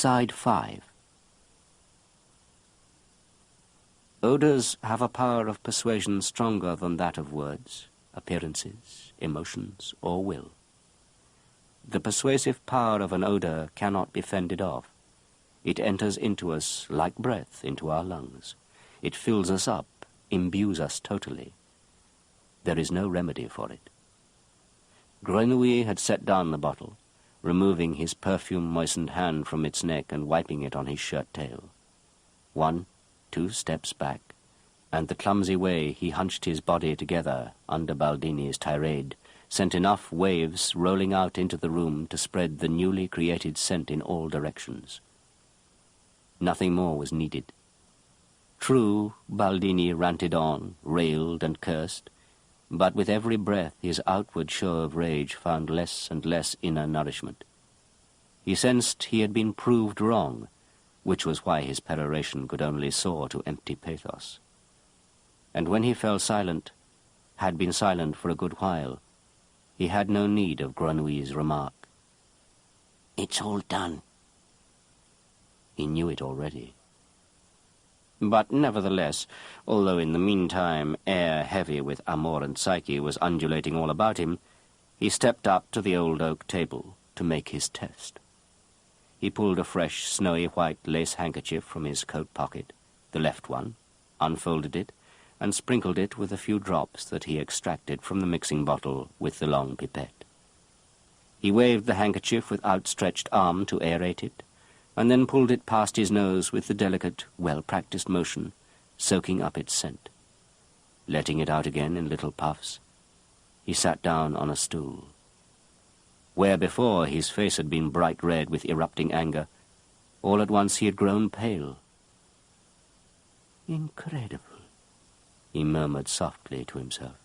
Side 5. Odours have a power of persuasion stronger than that of words, appearances, emotions, or will. The persuasive power of an odour cannot be fended off. It enters into us like breath into our lungs. It fills us up, imbues us totally. There is no remedy for it. Grenouille had set down the bottle, removing his perfume-moistened hand from its neck and wiping it on his shirt-tail. 1, 2 steps back, and the clumsy way he hunched his body together under Baldini's tirade sent enough waves rolling out into the room to spread the newly created scent in all directions. Nothing more was needed. True, Baldini ranted on, railed and cursed, but with every breath his outward show of rage found less and less inner nourishment. He sensed he had been proved wrong, which was why his peroration could only soar to empty pathos. And when he fell silent, had been silent for a good while, he had no need of Grenouille's remark. "It's all done." He knew it already. But nevertheless, although in the meantime air heavy with Amor and Psyche was undulating all about him, he stepped up to the old oak table to make his test. He pulled a fresh, snowy white lace handkerchief from his coat pocket, the left one, unfolded it, and sprinkled it with a few drops that he extracted from the mixing bottle with the long pipette. He waved the handkerchief with outstretched arm to aerate it, and then pulled it past his nose with the delicate, well-practiced motion, soaking up its scent. Letting it out again in little puffs, he sat down on a stool. Where before his face had been bright red with erupting anger, all at once he had grown pale. "Incredible," he murmured softly to himself.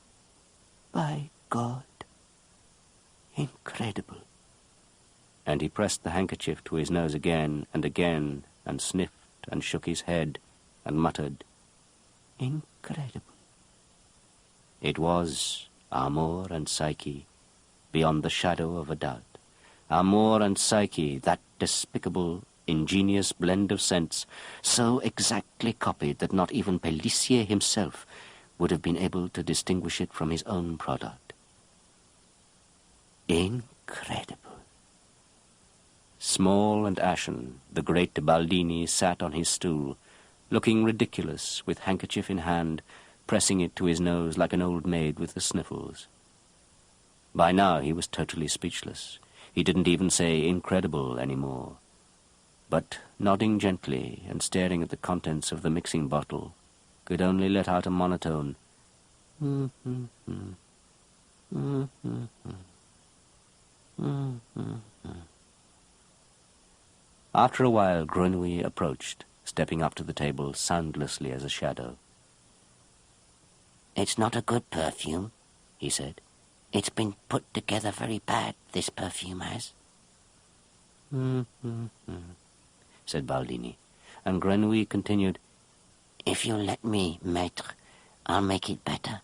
"By God, incredible." And he pressed the handkerchief to his nose again, and sniffed and shook his head, and muttered, "Incredible." It was Amor and Psyche, beyond the shadow of a doubt. Amor and Psyche, that despicable, ingenious blend of scents, so exactly copied that not even Pélissier himself would have been able to distinguish it from his own product. Incredible. Small and ashen, the great Baldini sat on his stool, looking ridiculous, with handkerchief in hand, pressing it to his nose like an old maid with the sniffles. By now he was totally speechless. He didn't even say incredible anymore, but nodding gently and staring at the contents of the mixing bottle, could only let out a monotone, After a while, Grenouille approached, stepping up to the table soundlessly as a shadow. "It's not a good perfume," he said. "It's been put together very bad, this perfume has." Said Baldini, and Grenouille continued, "If you'll let me, maître, I'll make it better.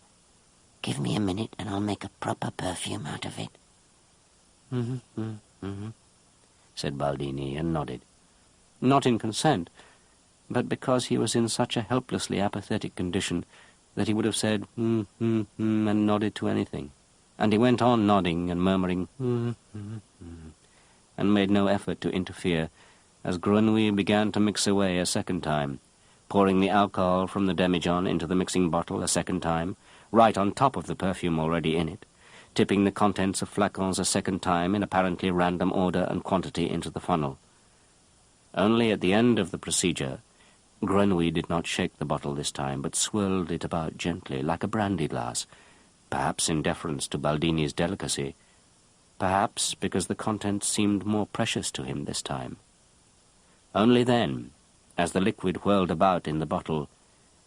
Give me a minute and I'll make a proper perfume out of it." Said Baldini, and nodded. Not in consent, but because he was in such a helplessly apathetic condition that he would have said and nodded to anything. And he went on nodding and murmuring and made no effort to interfere as Grenouille began to mix away a second time, pouring the alcohol from the demijohn into the mixing bottle a second time, right on top of the perfume already in it, tipping the contents of flacons a second time in apparently random order and quantity into the funnel. Only at the end of the procedure, Grenouille did not shake the bottle this time, but swirled it about gently, like a brandy glass, perhaps in deference to Baldini's delicacy, perhaps because the contents seemed more precious to him this time. Only then, as the liquid whirled about in the bottle,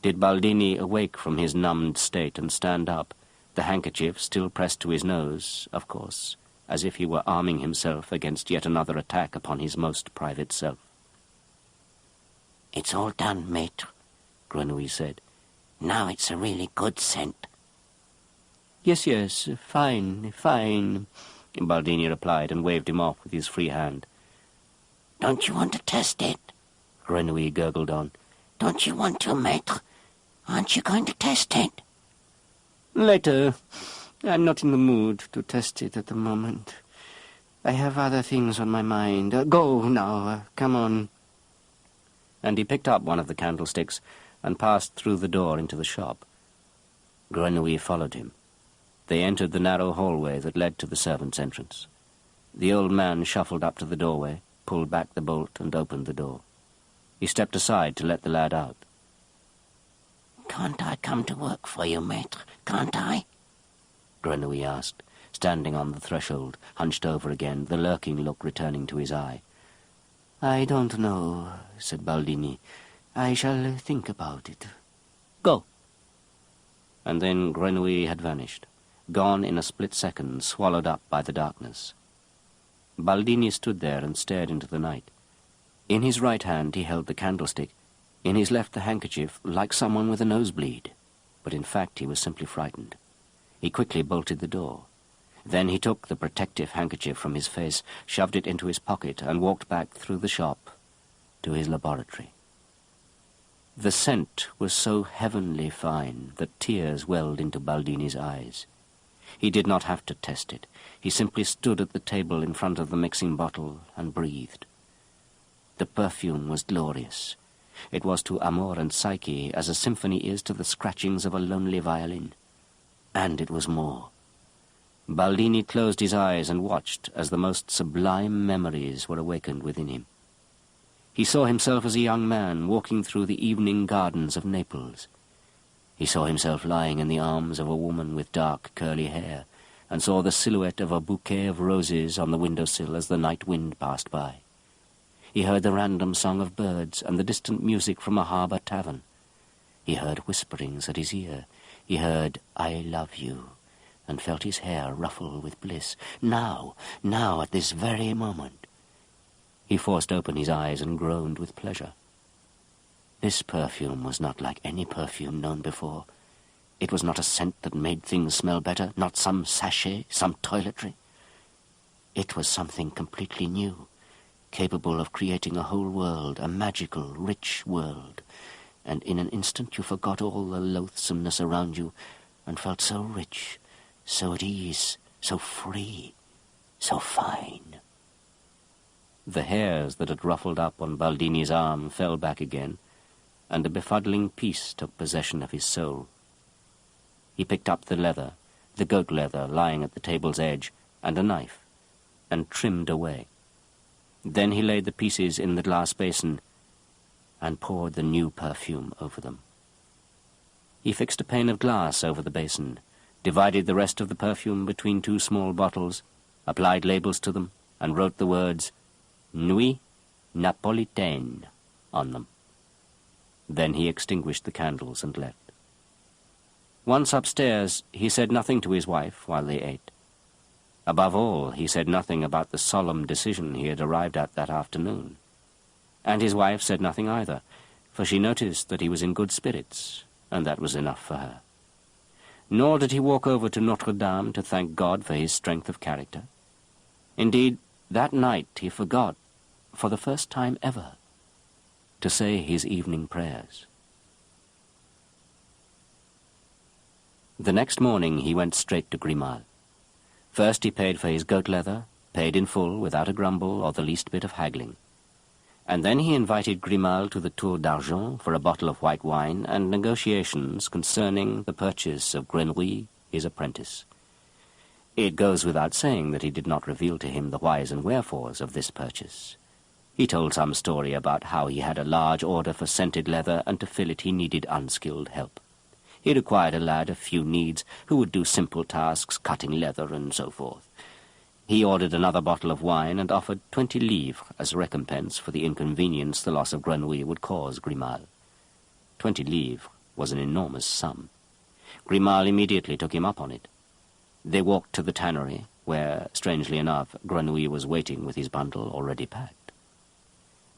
did Baldini awake from his numbed state and stand up, the handkerchief still pressed to his nose, of course, as if he were arming himself against yet another attack upon his most private self. "It's all done, maître," Grenouille said. "Now it's a really good scent." Yes, fine, Baldini replied and waved him off with his free hand. Don't you want to test it? Grenouille gurgled on. Don't you want to, maître? Aren't you going to test it? Later. I'm not in the mood to test it at the moment. I have other things on my mind. Go now, come on. And he picked up one of the candlesticks and passed through the door into the shop. Grenouille followed him. They entered the narrow hallway that led to the servants' entrance. The old man shuffled up to the doorway, pulled back the bolt, and opened the door. He stepped aside to let the lad out. Can't I come to work for you, maître? Can't I? Grenouille asked, standing on the threshold, hunched over again, the lurking look returning to his eye. I don't know, said Baldini. I shall think about it. Go. And then Grenouille had vanished, gone in a split second, swallowed up by the darkness. Baldini stood there and stared into the night. In his right hand he held the candlestick, in his left the handkerchief, like someone with a nosebleed. But in fact he was simply frightened. He quickly bolted the door. Then he took the protective handkerchief from his face, shoved it into his pocket, and walked back through the shop to his laboratory. The scent was so heavenly fine that tears welled into Baldini's eyes. He did not have to test it. He simply stood at the table in front of the mixing bottle and breathed. The perfume was glorious. It was to Amor and Psyche as a symphony is to the scratchings of a lonely violin. And it was more. Baldini closed his eyes and watched as the most sublime memories were awakened within him. He saw himself as a young man walking through the evening gardens of Naples. He saw himself lying in the arms of a woman with dark, curly hair, and saw the silhouette of a bouquet of roses on the windowsill as the night wind passed by. He heard the random song of birds and the distant music from a harbour tavern. He heard whisperings at his ear. He heard, I love you, and felt his hair ruffle with bliss. Now, at this very moment. He forced open his eyes and groaned with pleasure. This perfume was not like any perfume known before. It was not a scent that made things smell better, not some sachet, some toiletry. It was something completely new, capable of creating a whole world, a magical, rich world. And in an instant you forgot all the loathsomeness around you and felt so rich, so at ease, so free, so fine. The hairs that had ruffled up on Baldini's arm fell back again, and a befuddling peace took possession of his soul. He picked up the leather, the goat leather lying at the table's edge, and a knife, and trimmed away. Then he laid the pieces in the glass basin and poured the new perfume over them. He fixed a pane of glass over the basin, divided the rest of the perfume between two small bottles, applied labels to them, and wrote the words Nuit Napolitaine on them. Then he extinguished the candles and left. Once upstairs, he said nothing to his wife while they ate. Above all, he said nothing about the solemn decision he had arrived at that afternoon. And his wife said nothing either, for she noticed that he was in good spirits, and that was enough for her. Nor did he walk over to Notre Dame to thank God for his strength of character. Indeed, that night he forgot, for the first time ever, to say his evening prayers. The next morning he went straight to Grimal. First he paid for his goat leather, paid in full without a grumble or the least bit of haggling. And then he invited Grimal to the Tour d'Argent for a bottle of white wine and negotiations concerning the purchase of Grenouille, his apprentice. It goes without saying that he did not reveal to him the whys and wherefores of this purchase. He told some story about how he had a large order for scented leather, and to fill it he needed unskilled help. He required a lad of few needs who would do simple tasks, cutting leather and so forth. He ordered another bottle of wine and offered 20 livres as recompense for the inconvenience the loss of Grenouille would cause Grimal. 20 livres was an enormous sum. Grimal immediately took him up on it. They walked to the tannery, where, strangely enough, Grenouille was waiting with his bundle already packed.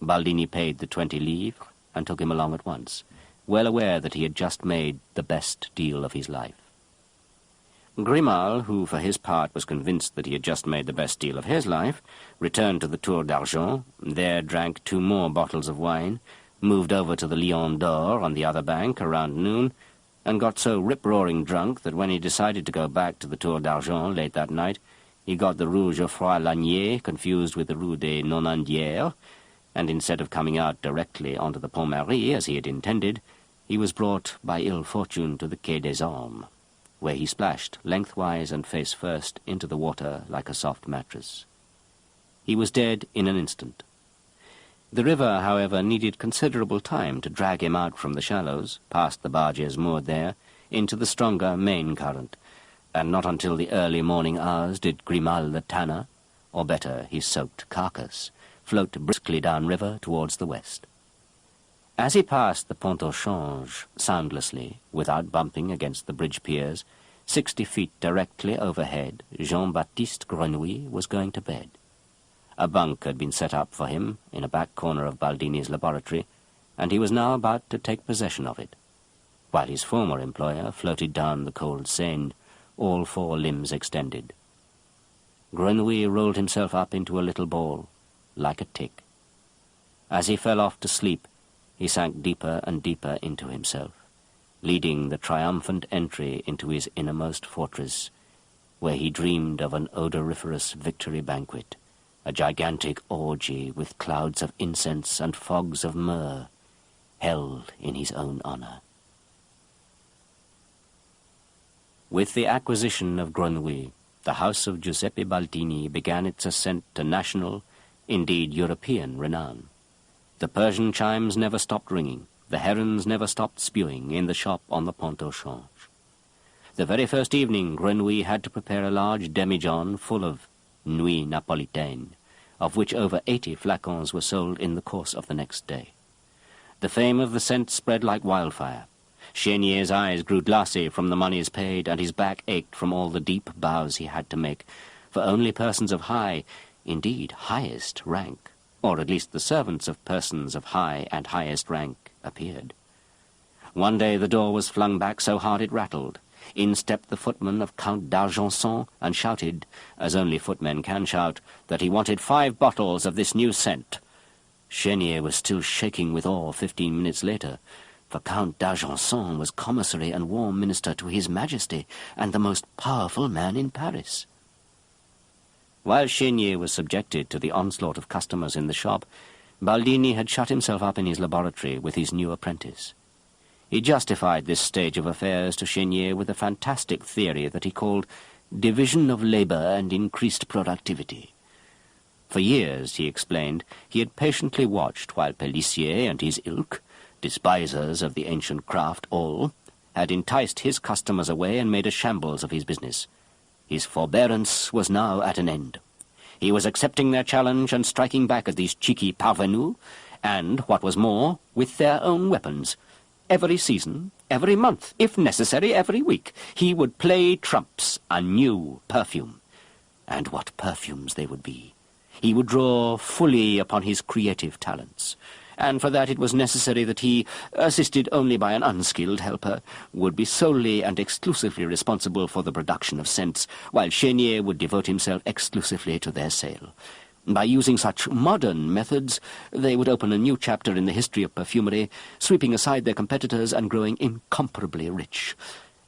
Baldini paid the 20 livres and took him along at once, well aware that he had just made the best deal of his life. Grimal, who for his part was convinced that he had just made the best deal of his life, returned to the Tour d'Argent, there drank 2 more bottles of wine, moved over to the Lion d'Or on the other bank around noon, and got so rip-roaring drunk that when he decided to go back to the Tour d'Argent late that night, he got the Rue Geoffroy-Lanier confused with the Rue des Nonandières, and instead of coming out directly onto the Pont Marie, as he had intended, he was brought by ill fortune to the Quai des Ormes, where he splashed lengthwise and face first into the water like a soft mattress. He was dead in an instant. The river, however, needed considerable time to drag him out from the shallows, past the barges moored there, into the stronger main current, and not until the early morning hours did Grimal the tanner, or better, his soaked carcass, float briskly downriver towards the west. As he passed the Pont au Change soundlessly, without bumping against the bridge piers, 60 feet directly overhead, Jean-Baptiste Grenouille was going to bed. A bunk had been set up for him in a back corner of Baldini's laboratory, and he was now about to take possession of it, while his former employer floated down the cold Seine, all 4 limbs extended. Grenouille rolled himself up into a little ball, like a tick. As he fell off to sleep, he sank deeper and deeper into himself, leading the triumphant entry into his innermost fortress, where he dreamed of an odoriferous victory banquet, a gigantic orgy with clouds of incense and fogs of myrrh, held in his own honor. With the acquisition of Grenouille, the house of Giuseppe Baldini began its ascent to national, indeed European, renown. The Persian chimes never stopped ringing, the herons never stopped spewing in the shop on the Pont au Change. The very first evening, Grenouille had to prepare a large demijohn full of Nuit Napolitaine, of which over 80 flacons were sold in the course of the next day. The fame of the scent spread like wildfire. Chénier's eyes grew glassy from the moneys paid, and his back ached from all the deep bows he had to make, for only persons of high, indeed highest rank, or at least the servants of persons of high and highest rank, appeared. One day the door was flung back so hard it rattled. In stepped the footman of Count d'Argenson and shouted, as only footmen can shout, that he wanted 5 bottles of this new scent. Chénier was still shaking with awe 15 minutes later, for Count d'Argenson was commissary and war minister to His Majesty, and the most powerful man in Paris. While Chénier was subjected to the onslaught of customers in the shop, Baldini had shut himself up in his laboratory with his new apprentice. He justified this stage of affairs to Chénier with a fantastic theory that he called division of labor and increased productivity. For years, he explained, he had patiently watched while Pélissier and his ilk, despisers of the ancient craft all, had enticed his customers away and made a shambles of his business. His forbearance was now at an end. He was accepting their challenge and striking back at these cheeky parvenus, and, what was more, with their own weapons. Every season, every month, if necessary, every week, he would play trumps a new perfume. And what perfumes they would be! He would draw fully upon his creative talents, and for that it was necessary that he, assisted only by an unskilled helper, would be solely and exclusively responsible for the production of scents, while Chénier would devote himself exclusively to their sale. By using such modern methods, they would open a new chapter in the history of perfumery, sweeping aside their competitors and growing incomparably rich.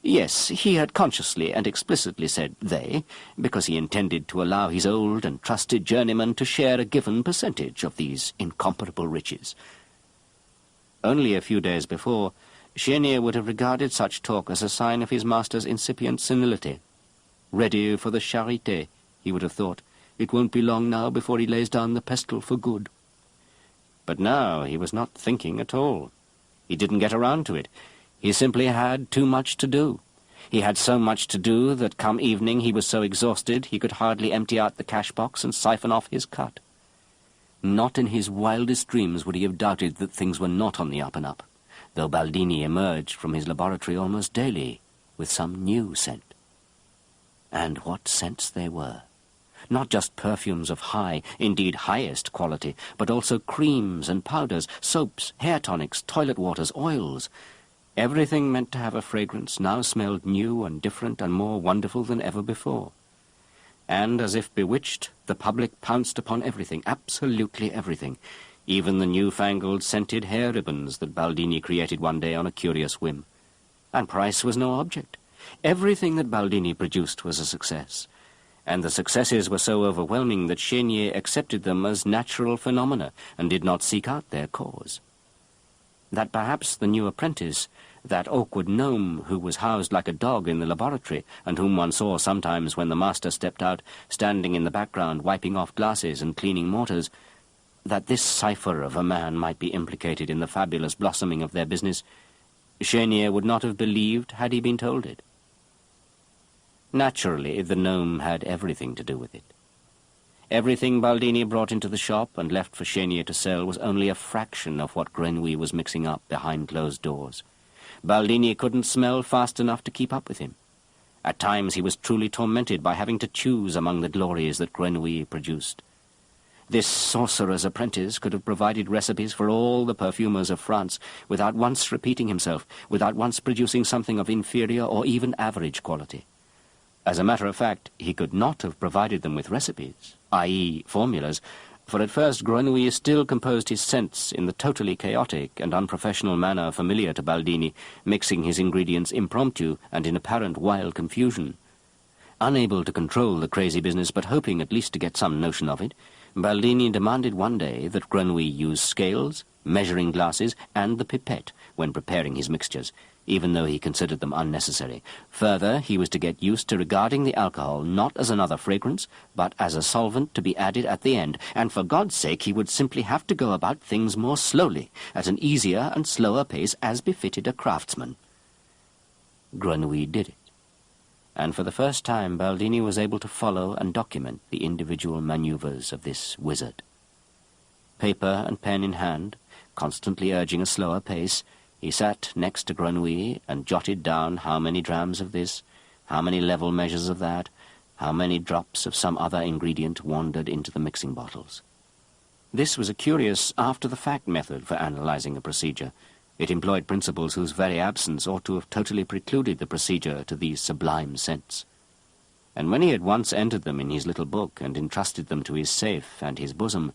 Yes, he had consciously and explicitly said they, because he intended to allow his old and trusted journeyman to share a given percentage of these incomparable riches. Only a few days before, Chénier would have regarded such talk as a sign of his master's incipient senility. Ready for the charité, he would have thought. It won't be long now before he lays down the pestle for good. But now he was not thinking at all. He didn't get around to it. He simply had too much to do. He had so much to do that come evening he was so exhausted he could hardly empty out the cash-box and siphon off his cut. Not in his wildest dreams would he have doubted that things were not on the up-and-up, though Baldini emerged from his laboratory almost daily with some new scent. And what scents they were! Not just perfumes of high, indeed highest quality, but also creams and powders, soaps, hair tonics, toilet waters, oils. Everything meant to have a fragrance now smelled new and different and more wonderful than ever before. And, as if bewitched, the public pounced upon everything, absolutely everything, even the newfangled scented hair ribbons that Baldini created one day on a curious whim. And price was no object. Everything that Baldini produced was a success, and the successes were so overwhelming that Chénier accepted them as natural phenomena and did not seek out their cause. That perhaps the new apprentice, that awkward gnome who was housed like a dog in the laboratory, and whom one saw sometimes when the master stepped out, standing in the background wiping off glasses and cleaning mortars, that this cipher of a man might be implicated in the fabulous blossoming of their business, Chénier would not have believed had he been told it. Naturally, the gnome had everything to do with it. Everything Baldini brought into the shop and left for Chénier to sell was only a fraction of what Grenouille was mixing up behind closed doors. Baldini couldn't smell fast enough to keep up with him. At times he was truly tormented by having to choose among the glories that Grenouille produced. This sorcerer's apprentice could have provided recipes for all the perfumers of France without once repeating himself, without once producing something of inferior or even average quality. As a matter of fact, he could not have provided them with recipes, i.e. formulas, for at first Grenouille still composed his scents in the totally chaotic and unprofessional manner familiar to Baldini, mixing his ingredients impromptu and in apparent wild confusion. Unable to control the crazy business, but hoping at least to get some notion of it, Baldini demanded one day that Grenouille use scales, measuring glasses, and the pipette when preparing his mixtures, even though he considered them unnecessary. Further, he was to get used to regarding the alcohol not as another fragrance, but as a solvent to be added at the end, and for God's sake he would simply have to go about things more slowly, at an easier and slower pace as befitted a craftsman. Grenouille did it, and for the first time Baldini was able to follow and document the individual manoeuvres of this wizard. Paper and pen in hand, constantly urging a slower pace, he sat next to Grenouille and jotted down how many drams of this, how many level measures of that, how many drops of some other ingredient wandered into the mixing bottles. This was a curious after-the-fact method for analyzing a procedure. It employed principles whose very absence ought to have totally precluded the procedure to these sublime scents. And when he had once entered them in his little book and entrusted them to his safe and his bosom,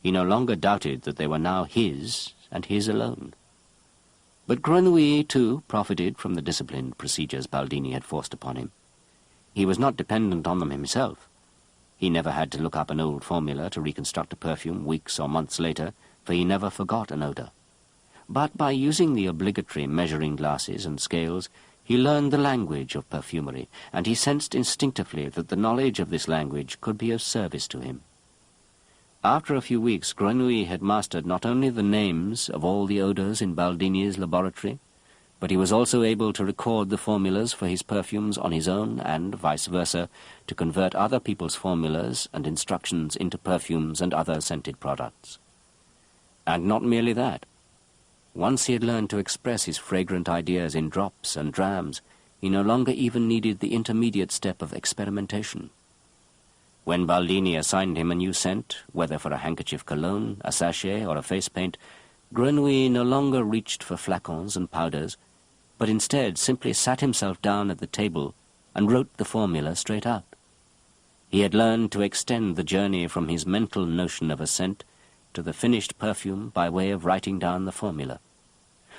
he no longer doubted that they were now his and his alone. But Grenouille, too, profited from the disciplined procedures Baldini had forced upon him. He was not dependent on them himself. He never had to look up an old formula to reconstruct a perfume weeks or months later, for he never forgot an odor. But by using the obligatory measuring glasses and scales, he learned the language of perfumery, and he sensed instinctively that the knowledge of this language could be of service to him. After a few weeks, Grenouille had mastered not only the names of all the odors in Baldini's laboratory, but he was also able to record the formulas for his perfumes on his own and, vice versa, to convert other people's formulas and instructions into perfumes and other scented products. And not merely that. Once he had learned to express his fragrant ideas in drops and drams, he no longer even needed the intermediate step of experimentation. When Baldini assigned him a new scent, whether for a handkerchief cologne, a sachet, or a face paint, Grenouille no longer reached for flacons and powders, but instead simply sat himself down at the table and wrote the formula straight out. He had learned to extend the journey from his mental notion of a scent to the finished perfume by way of writing down the formula.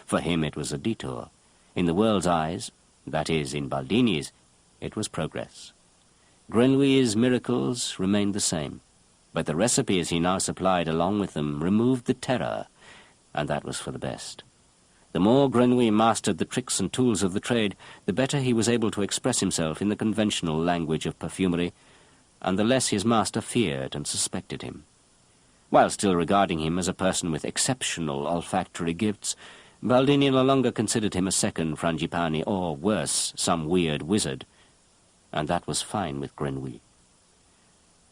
For him it was a detour. In the world's eyes, that is, in Baldini's, it was progress. Grenouille's miracles remained the same, but the recipes he now supplied along with them removed the terror, and that was for the best. The more Grenouille mastered the tricks and tools of the trade, the better he was able to express himself in the conventional language of perfumery, and the less his master feared and suspected him. While still regarding him as a person with exceptional olfactory gifts, Baldini no longer considered him a second Frangipani, or worse, some weird wizard, and that was fine with Grenouille.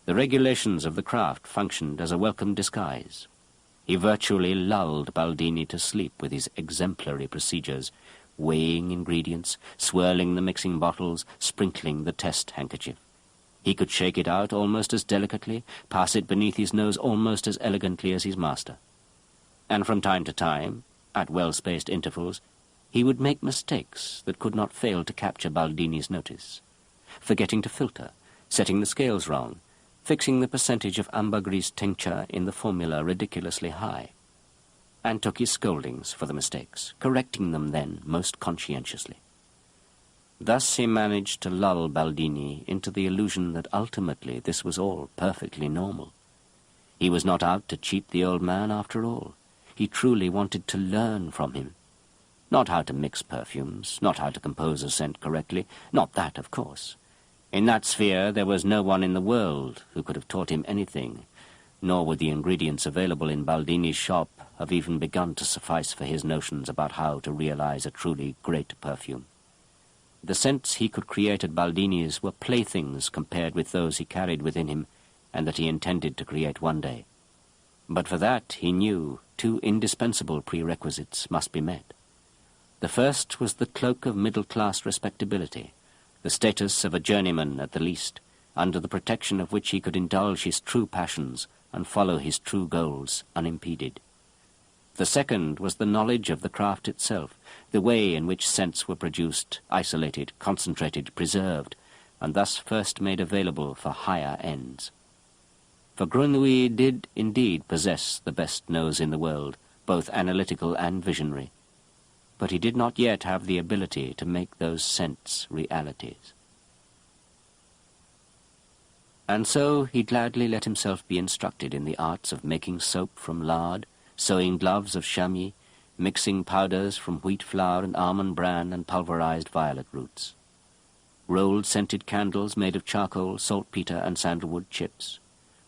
The regulations of the craft functioned as a welcome disguise. He virtually lulled Baldini to sleep with his exemplary procedures, weighing ingredients, swirling the mixing bottles, sprinkling the test handkerchief. He could shake it out almost as delicately, pass it beneath his nose almost as elegantly as his master. And from time to time, at well-spaced intervals, He would make mistakes that could not fail to capture Baldini's notice, forgetting to filter, setting the scales wrong, fixing the percentage of ambergris tincture in the formula ridiculously high, and took his scoldings for the mistakes, correcting them then most conscientiously. Thus he managed to lull Baldini into the illusion that ultimately this was all perfectly normal. He was not out to cheat the old man after all. He truly wanted to learn from him. Not how to mix perfumes, not how to compose a scent correctly, not that, of course. In that sphere there was no one in the world who could have taught him anything, nor would the ingredients available in Baldini's shop have even begun to suffice for his notions about how to realize a truly great perfume. The scents he could create at Baldini's were playthings compared with those he carried within him and that he intended to create one day. But for that, he knew, two indispensable prerequisites must be met. The first was the cloak of middle-class respectability, the status of a journeyman at the least, under the protection of which he could indulge his true passions and follow his true goals unimpeded. The second was the knowledge of the craft itself, the way in which scents were produced, isolated, concentrated, preserved, and thus first made available for higher ends. For Grenouille did indeed possess the best nose in the world, both analytical and visionary, but he did not yet have the ability to make those scents realities. And so he gladly let himself be instructed in the arts of making soap from lard, sewing gloves of chamois, mixing powders from wheat flour and almond bran and pulverized violet roots, rolled scented candles made of charcoal, saltpeter, and sandalwood chips,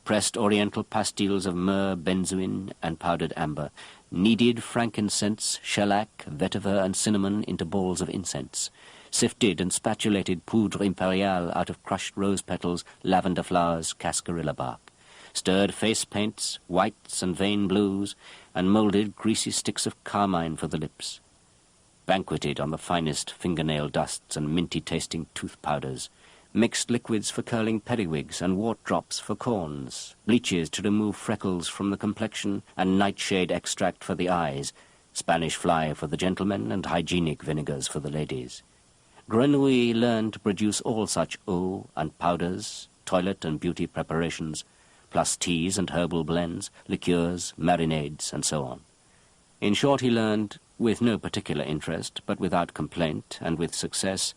pressed oriental pastilles of myrrh, benzoin, and powdered amber, kneaded frankincense, shellac, vetiver, and cinnamon into balls of incense, sifted and spatulated poudre impériale out of crushed rose petals, lavender flowers, cascarilla bark, stirred face paints, whites and vein blues, and moulded greasy sticks of carmine for the lips, banqueted on the finest fingernail dusts and minty-tasting tooth powders, mixed liquids for curling periwigs and wart drops for corns, bleaches to remove freckles from the complexion and nightshade extract for the eyes, Spanish fly for the gentlemen and hygienic vinegars for the ladies. Grenouille learned to produce all such eau and powders, toilet and beauty preparations, plus teas and herbal blends, liqueurs, marinades, and so on. In short, he learned, with no particular interest, but without complaint and with success,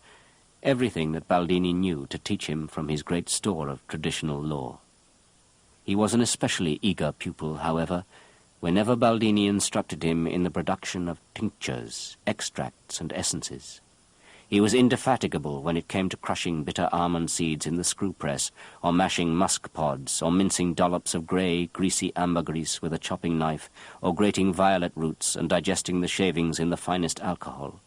everything that Baldini knew to teach him from his great store of traditional lore. He was an especially eager pupil, however, whenever Baldini instructed him in the production of tinctures, extracts, and essences. He was indefatigable when it came to crushing bitter almond seeds in the screw press, or mashing musk pods, or mincing dollops of grey, greasy ambergris with a chopping knife, or grating violet roots and digesting the shavings in the finest alcohol.